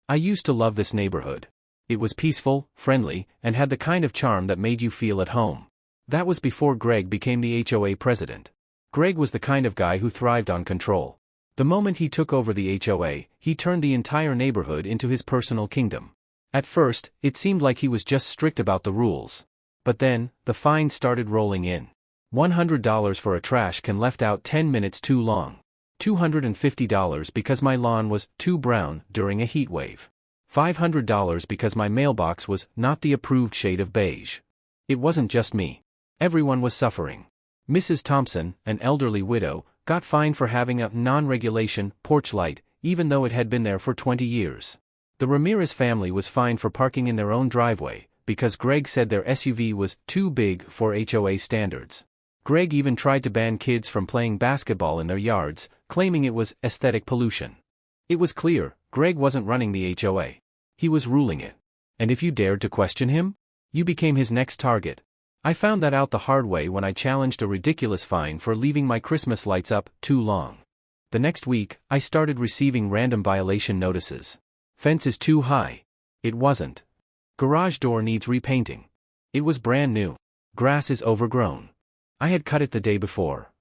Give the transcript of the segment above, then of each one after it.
I used to love this neighborhood. It was peaceful, friendly, and had the kind of charm that made you feel at home. That was before Greg became the HOA president. Greg was the kind of guy who thrived on control. The moment he took over the HOA, he turned the entire neighborhood into his personal kingdom. At first, it seemed like he was just strict about the rules. But then, the fines started rolling in. $100 for a trash can left out 10 minutes too long. $250 because my lawn was too brown during a heat wave. $500 because my mailbox was not the approved shade of beige. It wasn't just me. Everyone was suffering. Mrs. Thompson, an elderly widow, got fined for having a non-regulation porch light, even though it had been there for 20 years. The Ramirez family was fined for parking in their own driveway, because Greg said their SUV was too big for HOA standards. Greg even tried to ban kids from playing basketball in their yards, claiming it was aesthetic pollution. It was clear, Greg wasn't running the HOA. He was ruling it. And if you dared to question him, you became his next target. I found that out the hard way when I challenged a ridiculous fine for leaving my Christmas lights up too long. The next week, I started receiving random violation notices. Fence is too high. It wasn't. Garage door needs repainting. It was brand new. Grass is overgrown. I had cut it the day before.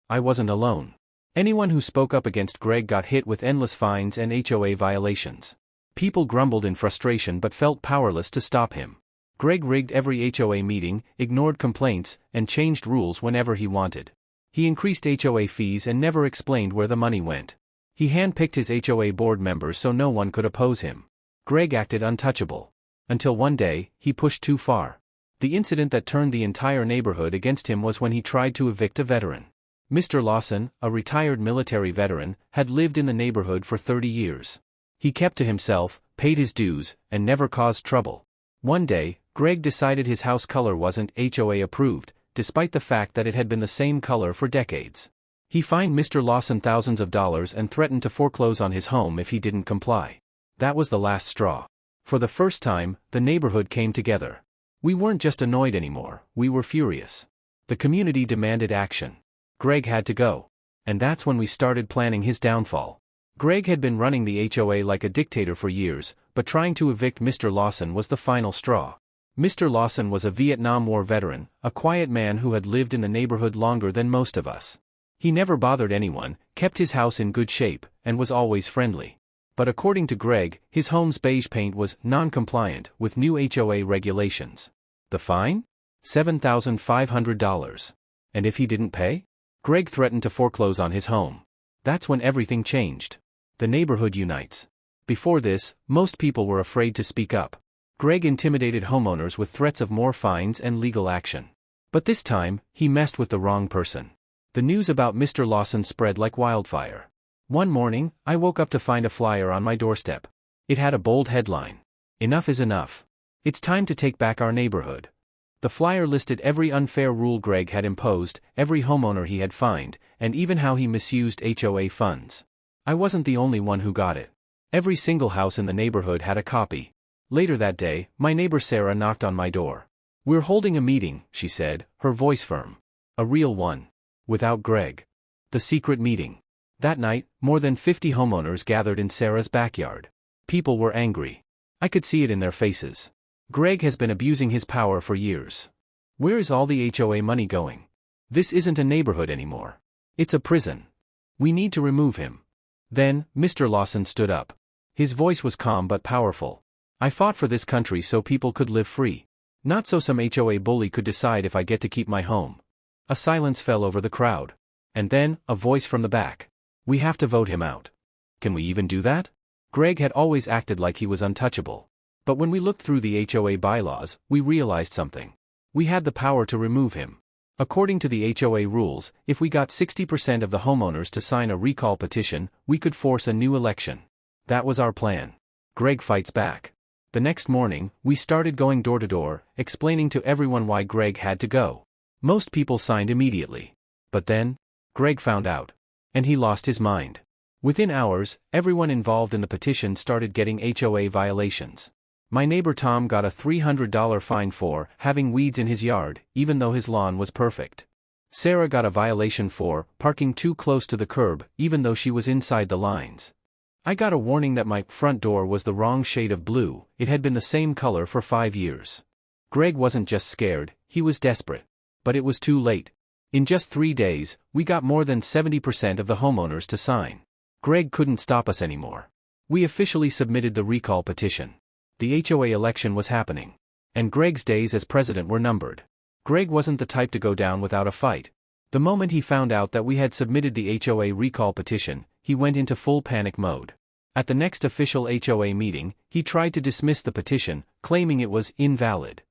I wasn't alone. Anyone who spoke up against Greg got hit with endless fines and HOA violations. People grumbled in frustration but felt powerless to stop him. Greg rigged every HOA meeting, ignored complaints, and changed rules whenever he wanted. He increased HOA fees and never explained where the money went. He handpicked his HOA board members so no one could oppose him. Greg acted untouchable. Until one day, he pushed too far. The incident that turned the entire neighborhood against him was when he tried to evict a veteran. Mr. Lawson, a retired military veteran, had lived in the neighborhood for 30 years. He kept to himself, paid his dues, and never caused trouble. One day, Greg decided his house color wasn't HOA approved, despite the fact that it had been the same color for decades. He fined Mr. Lawson thousands of dollars and threatened to foreclose on his home if he didn't comply. That was the last straw. For the first time, the neighborhood came together. We weren't just annoyed anymore, we were furious. The community demanded action. Greg had to go. And that's when we started planning his downfall. Greg had been running the HOA like a dictator for years, but trying to evict Mr. Lawson was the final straw. Mr. Lawson was a Vietnam War veteran, a quiet man who had lived in the neighborhood longer than most of us. He never bothered anyone, kept his house in good shape, and was always friendly. But according to Greg, his home's beige paint was non-compliant with new HOA regulations. The fine? $7,500. And if he didn't pay? Greg threatened to foreclose on his home. That's when everything changed. The neighborhood unites. Before this, most people were afraid to speak up. Greg intimidated homeowners with threats of more fines and legal action. But this time, he messed with the wrong person. The news about Mr. Lawson spread like wildfire. One morning, I woke up to find a flyer on my doorstep. It had a bold headline. Enough is enough. It's time to take back our neighborhood. The flyer listed every unfair rule Greg had imposed, every homeowner he had fined, and even how he misused HOA funds. I wasn't the only one who got it. Every single house in the neighborhood had a copy. Later that day, my neighbor Sarah knocked on my door. "We're holding a meeting," she said, her voice firm. A real one. Without Greg. The secret meeting. That night, more than 50 homeowners gathered in Sarah's backyard. People were angry. I could see it in their faces. Greg has been abusing his power for years. Where is all the HOA money going? This isn't a neighborhood anymore. It's a prison. We need to remove him. Then, Mr. Lawson stood up. His voice was calm but powerful. "I fought for this country so people could live free. Not so some HOA bully could decide if I get to keep my home." A silence fell over the crowd. And then, a voice from the back. "We have to vote him out." Can we even do that? Greg had always acted like he was untouchable. But when we looked through the HOA bylaws, we realized something. We had the power to remove him. According to the HOA rules, if we got 60% of the homeowners to sign a recall petition, we could force a new election. That was our plan. Greg fights back. The next morning, we started going door to door, explaining to everyone why Greg had to go. Most people signed immediately. But then, Greg found out. And he lost his mind. Within hours, everyone involved in the petition started getting HOA violations. My neighbor Tom got a $300 fine for having weeds in his yard, even though his lawn was perfect. Sarah got a violation for parking too close to the curb, even though she was inside the lines. I got a warning that my front door was the wrong shade of blue. It had been the same color for 5 years. Greg wasn't just scared, he was desperate. But it was too late. In just 3 days, we got more than 70% of the homeowners to sign. Greg couldn't stop us anymore. We officially submitted the recall petition. The HOA election was happening. And Greg's days as president were numbered. Greg wasn't the type to go down without a fight. The moment he found out that we had submitted the HOA recall petition, he went into full panic mode. At the next official HOA meeting, he tried to dismiss the petition, claiming it was invalid.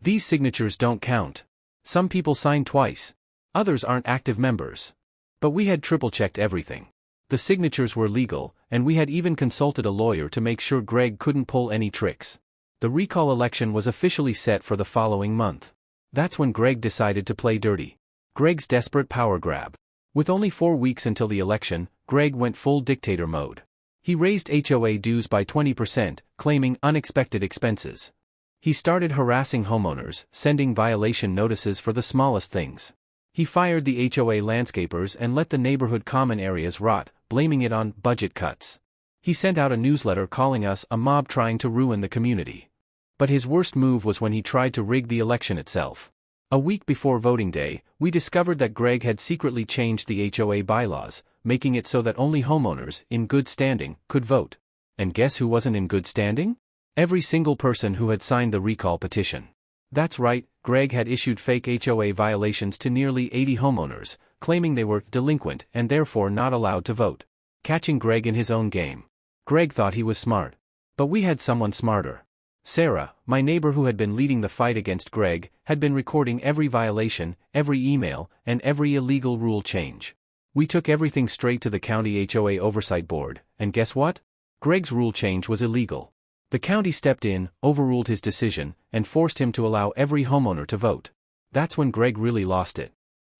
These signatures don't count. Some people sign twice. Others aren't active members. But we had triple-checked everything. The signatures were legal, and we had even consulted a lawyer to make sure Greg couldn't pull any tricks. The recall election was officially set for the following month. That's when Greg decided to play dirty. Greg's desperate power grab. With only 4 weeks until the election, Greg went full dictator mode. He raised HOA dues by 20%, claiming unexpected expenses. He started harassing homeowners, sending violation notices for the smallest things. He fired the HOA landscapers and let the neighborhood common areas rot, blaming it on budget cuts. He sent out a newsletter calling us a mob trying to ruin the community. But his worst move was when he tried to rig the election itself. A week before voting day, we discovered that Greg had secretly changed the HOA bylaws, making it so that only homeowners in good standing could vote. And guess who wasn't in good standing? Every single person who had signed the recall petition. That's right, Greg had issued fake HOA violations to nearly 80 homeowners, claiming they were delinquent and therefore not allowed to vote. Catching Greg in his own game. Greg thought he was smart. But we had someone smarter. Sarah, my neighbor who had been leading the fight against Greg, had been recording every violation, every email, and every illegal rule change. We took everything straight to the county HOA oversight board, and guess what? Greg's rule change was illegal. The county stepped in, overruled his decision, and forced him to allow every homeowner to vote. That's when Greg really lost it.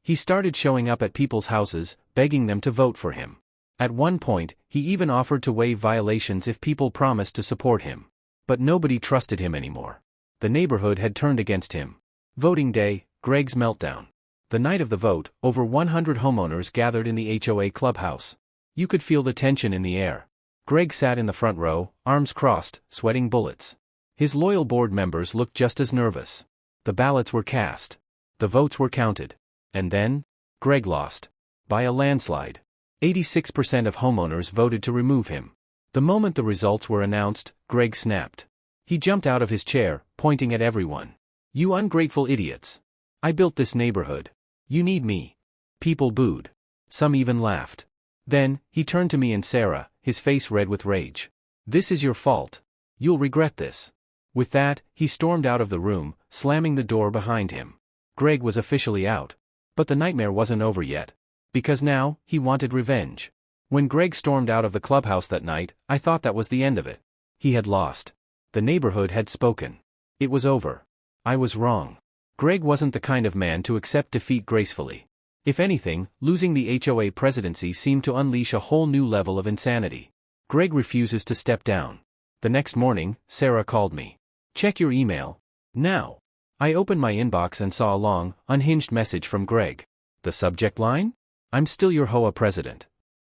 He started showing up at people's houses, begging them to vote for him. At one point, he even offered to waive violations if people promised to support him. But nobody trusted him anymore. The neighborhood had turned against him. Voting day, Greg's meltdown. The night of the vote, over 100 homeowners gathered in the HOA clubhouse. You could feel the tension in the air. Greg sat in the front row, arms crossed, sweating bullets. His loyal board members looked just as nervous. The ballots were cast. The votes were counted. And then, Greg lost. By a landslide. 86% of homeowners voted to remove him. The moment the results were announced, Greg snapped. He jumped out of his chair, pointing at everyone. You ungrateful idiots. I built this neighborhood. You need me. People booed. Some even laughed. Then, he turned to me and Sarah, his face red with rage. This is your fault. You'll regret this. With that, he stormed out of the room, slamming the door behind him. Greg was officially out. But the nightmare wasn't over yet. Because now, he wanted revenge. When Greg stormed out of the clubhouse that night, I thought that was the end of it. He had lost. The neighborhood had spoken. It was over. I was wrong. Greg wasn't the kind of man to accept defeat gracefully. If anything, losing the HOA presidency seemed to unleash a whole new level of insanity. Greg refuses to step down. The next morning, Sarah called me. Check your email. Now. I opened my inbox and saw a long, unhinged message from Greg. The subject line? I'm still your HOA president.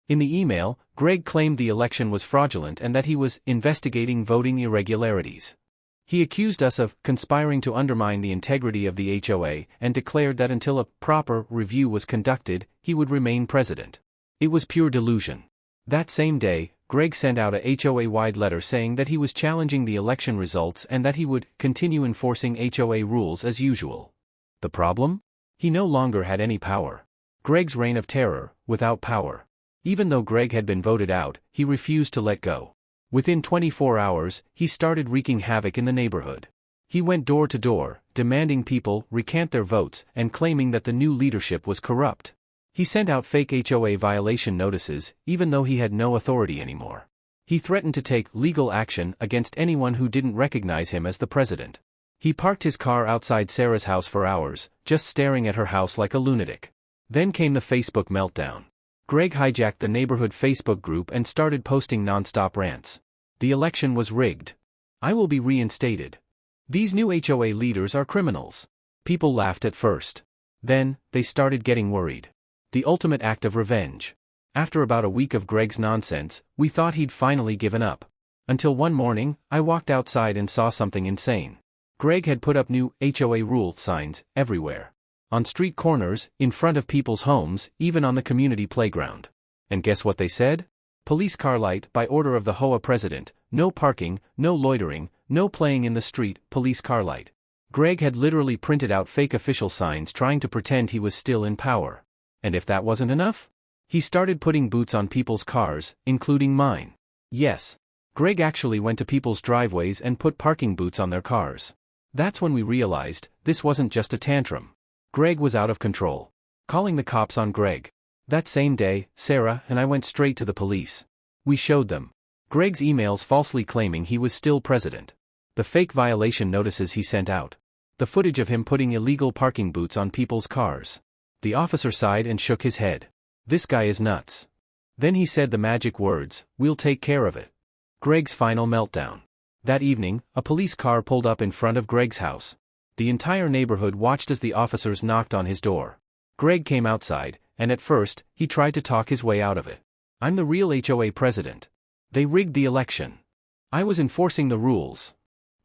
In the email, Greg claimed the election was fraudulent and that he was investigating voting irregularities. He accused us of conspiring to undermine the integrity of the HOA and declared that until a proper review was conducted, he would remain president. It was pure delusion. That same day, Greg sent out a HOA-wide letter saying that he was challenging the election results and that he would continue enforcing HOA rules as usual. The problem? He no longer had any power. Greg's reign of terror, without power. Even though Greg had been voted out, he refused to let go. Within 24 hours, he started wreaking havoc in the neighborhood. He went door to door, demanding people recant their votes and claiming that the new leadership was corrupt. He sent out fake HOA violation notices, even though he had no authority anymore. He threatened to take legal action against anyone who didn't recognize him as the president. He parked his car outside Sarah's house for hours, just staring at her house like a lunatic. Then came the Facebook meltdown. Greg hijacked the neighborhood Facebook group and started posting non-stop rants. The election was rigged. I will be reinstated. These new HOA leaders are criminals. People laughed at first. Then, they started getting worried. The ultimate act of revenge. After about a week of Greg's nonsense, we thought he'd finally given up. Until one morning, I walked outside and saw something insane. Greg had put up new HOA rule signs everywhere. On street corners, in front of people's homes, even on the community playground. And guess what they said? Police car light by order of the HOA president, no parking, no loitering, no playing in the street, police car light. Greg had literally printed out fake official signs trying to pretend he was still in power. And if that wasn't enough? He started putting boots on people's cars, including mine. Yes. Greg actually went to people's driveways and put parking boots on their cars. That's when we realized, this wasn't just a tantrum. Greg was out of control. Calling the cops on Greg. That same day, Sarah and I went straight to the police. We showed them Greg's emails falsely claiming he was still president. The fake violation notices he sent out. The footage of him putting illegal parking boots on people's cars. The officer sighed and shook his head. This guy is nuts. Then he said the magic words, "We'll take care of it." Greg's final meltdown. That evening, a police car pulled up in front of Greg's house. The entire neighborhood watched as the officers knocked on his door. Greg came outside, and at first, he tried to talk his way out of it. "I'm the real HOA president. They rigged the election. I was enforcing the rules."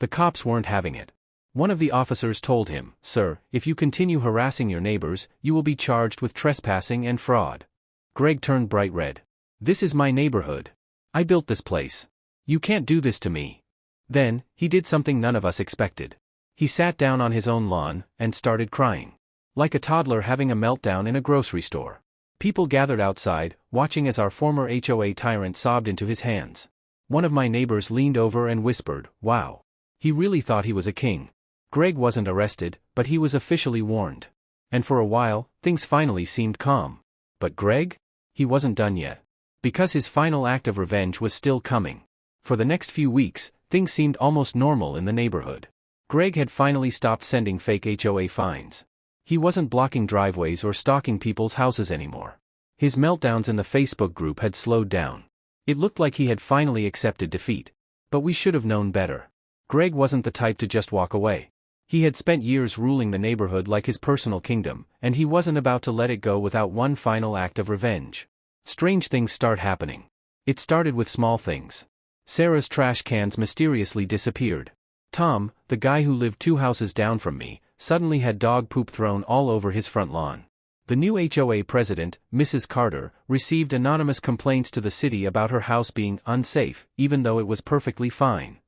The cops weren't having it. One of the officers told him, "Sir, if you continue harassing your neighbors, you will be charged with trespassing and fraud." Greg turned bright red. "This is my neighborhood. I built this place. You can't do this to me." Then, he did something none of us expected. He sat down on his own lawn and started crying. Like a toddler having a meltdown in a grocery store. People gathered outside, watching as our former HOA tyrant sobbed into his hands. One of my neighbors leaned over and whispered, "Wow. He really thought he was a king." Greg wasn't arrested, but he was officially warned. And for a while, things finally seemed calm. But Greg? He wasn't done yet. Because his final act of revenge was still coming. For the next few weeks, things seemed almost normal in the neighborhood. Greg had finally stopped sending fake HOA fines. He wasn't blocking driveways or stalking people's houses anymore. His meltdowns in the Facebook group had slowed down. It looked like he had finally accepted defeat. But we should have known better. Greg wasn't the type to just walk away. He had spent years ruling the neighborhood like his personal kingdom, and he wasn't about to let it go without one final act of revenge. Strange things start happening. It started with small things. Sarah's trash cans mysteriously disappeared. Tom, the guy who lived 2 houses down from me, suddenly had dog poop thrown all over his front lawn. The new HOA president, Mrs. Carter, received anonymous complaints to the city about her house being unsafe, even though it was perfectly fine.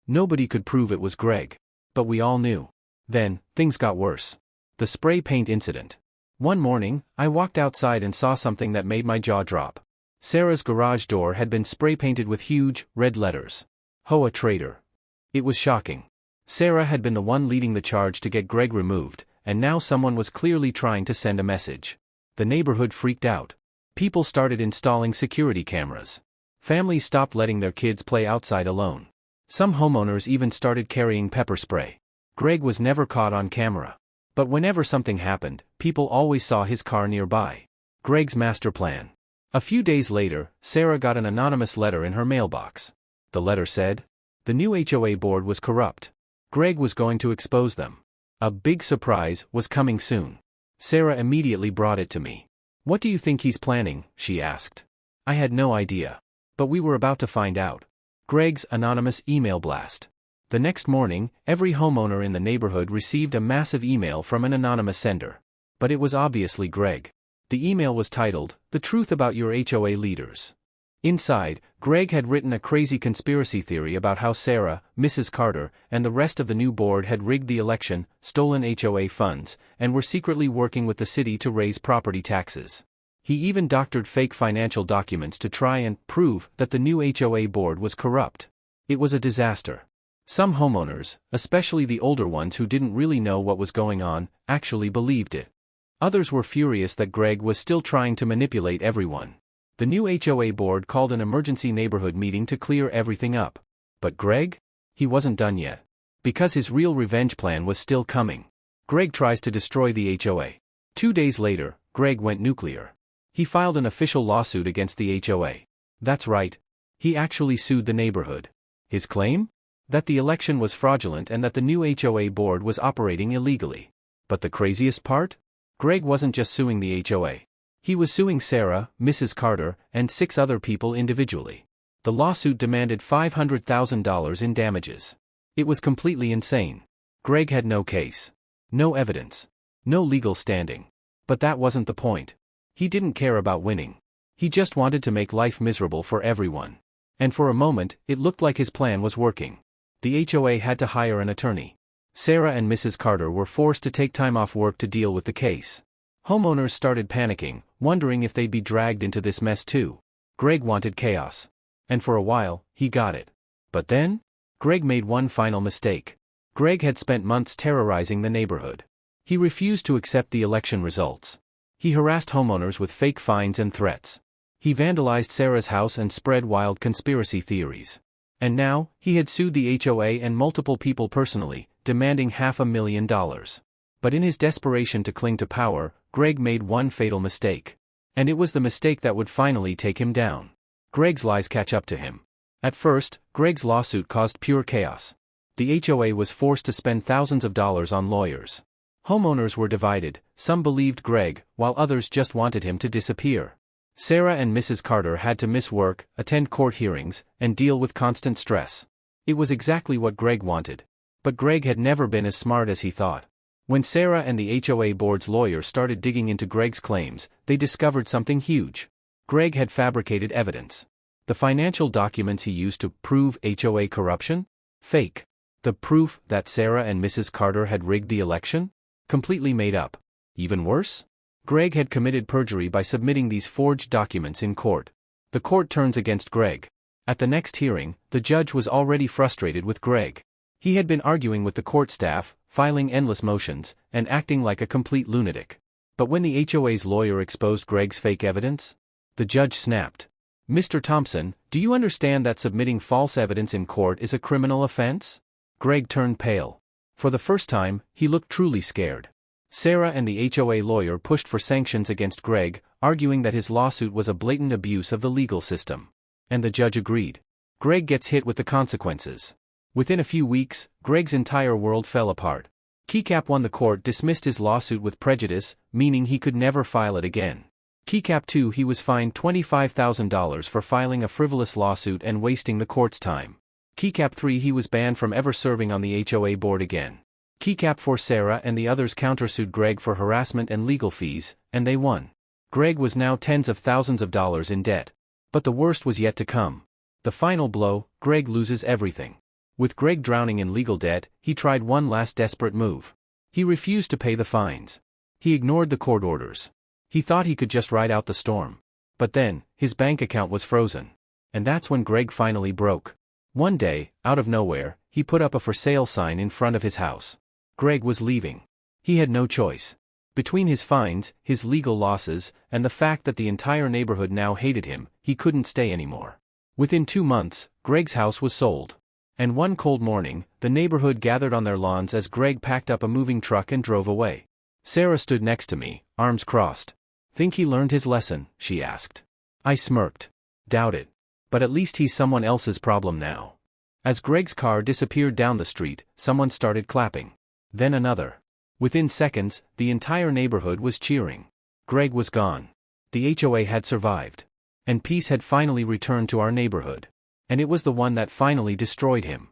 Nobody could prove it was Greg. But we all knew. Then, things got worse. The spray paint incident. One morning, I walked outside and saw something that made my jaw drop. Sarah's garage door had been spray painted with huge, red letters. HOA traitor. It was shocking. Sarah had been the one leading the charge to get Greg removed, and now someone was clearly trying to send a message. The neighborhood freaked out. People started installing security cameras. Families stopped letting their kids play outside alone. Some homeowners even started carrying pepper spray. Greg was never caught on camera. But whenever something happened, people always saw his car nearby. Greg's master plan. A few days later, Sarah got an anonymous letter in her mailbox. The letter said, the new HOA board was corrupt. Greg was going to expose them. A big surprise was coming soon. Sarah immediately brought it to me. "What do you think he's planning?" she asked. I had no idea. But we were about to find out. Greg's anonymous email blast. The next morning, every homeowner in the neighborhood received a massive email from an anonymous sender. But it was obviously Greg. The email was titled, "The Truth About Your HOA Leaders." Inside, Greg had written a crazy conspiracy theory about how Sarah, Mrs. Carter, and the rest of the new board had rigged the election, stolen HOA funds, and were secretly working with the city to raise property taxes. He even doctored fake financial documents to try and prove that the new HOA board was corrupt. It was a disaster. Some homeowners, especially the older ones who didn't really know what was going on, actually believed it. Others were furious that Greg was still trying to manipulate everyone. The new HOA board called an emergency neighborhood meeting to clear everything up. But Greg? He wasn't done yet. Because his real revenge plan was still coming. Greg tries to destroy the HOA. 2 days later, Greg went nuclear. He filed an official lawsuit against the HOA. That's right. He actually sued the neighborhood. His claim? That the election was fraudulent and that the new HOA board was operating illegally. But the craziest part? Greg wasn't just suing the HOA. He was suing Sarah, Mrs. Carter, and 6 other people individually. The lawsuit demanded $500,000 in damages. It was completely insane. Greg had no case. No evidence. No legal standing. But that wasn't the point. He didn't care about winning. He just wanted to make life miserable for everyone. And for a moment, it looked like his plan was working. The HOA had to hire an attorney. Sarah and Mrs. Carter were forced to take time off work to deal with the case. Homeowners started panicking, wondering if they'd be dragged into this mess too. Greg wanted chaos. And for a while, he got it. But then? Greg made one final mistake. Greg had spent months terrorizing the neighborhood. He refused to accept the election results. He harassed homeowners with fake fines and threats. He vandalized Sarah's house and spread wild conspiracy theories. And now, he had sued the HOA and multiple people personally, demanding $500,000. But in his desperation to cling to power, Greg made one fatal mistake. And it was the mistake that would finally take him down. Greg's lies catch up to him. At first, Greg's lawsuit caused pure chaos. The HOA was forced to spend thousands of dollars on lawyers. Homeowners were divided, some believed Greg, while others just wanted him to disappear. Sarah and Mrs. Carter had to miss work, attend court hearings, and deal with constant stress. It was exactly what Greg wanted. But Greg had never been as smart as he thought. When Sarah and the HOA board's lawyers started digging into Greg's claims, they discovered something huge. Greg had fabricated evidence. The financial documents he used to prove HOA corruption? Fake. The proof that Sarah and Mrs. Carter had rigged the election? Completely made up. Even worse? Greg had committed perjury by submitting these forged documents in court. The court turns against Greg. At the next hearing, the judge was already frustrated with Greg. He had been arguing with the court staff, filing endless motions, and acting like a complete lunatic. But when the HOA's lawyer exposed Greg's fake evidence, the judge snapped. "Mr. Thompson, do you understand that submitting false evidence in court is a criminal offense?" Greg turned pale. For the first time, he looked truly scared. Sarah and the HOA lawyer pushed for sanctions against Greg, arguing that his lawsuit was a blatant abuse of the legal system. And the judge agreed. Greg gets hit with the consequences. Within a few weeks, Greg's entire world fell apart. Keycap won the court dismissed his lawsuit with prejudice, meaning he could never file it again. Keycap 2 he was fined $25,000 for filing a frivolous lawsuit and wasting the court's time. Keycap 3 he was banned from ever serving on the HOA board again. Keycap 4 Sarah and the others countersued Greg for harassment and legal fees, and they won. Greg was now tens of thousands of dollars in debt. But the worst was yet to come. The final blow, Greg loses everything. With Greg drowning in legal debt, he tried one last desperate move. He refused to pay the fines. He ignored the court orders. He thought he could just ride out the storm. But then, his bank account was frozen. And that's when Greg finally broke. One day, out of nowhere, he put up a for sale sign in front of his house. Greg was leaving. He had no choice. Between his fines, his legal losses, and the fact that the entire neighborhood now hated him, he couldn't stay anymore. Within 2 months, Greg's house was sold. And one cold morning, the neighborhood gathered on their lawns as Greg packed up a moving truck and drove away. Sarah stood next to me, arms crossed. "Think he learned his lesson?" she asked. I smirked. "Doubt it. But at least he's someone else's problem now." As Greg's car disappeared down the street, someone started clapping. Then another. Within seconds, the entire neighborhood was cheering. Greg was gone. The HOA had survived. And peace had finally returned to our neighborhood. And it was the one that finally destroyed him.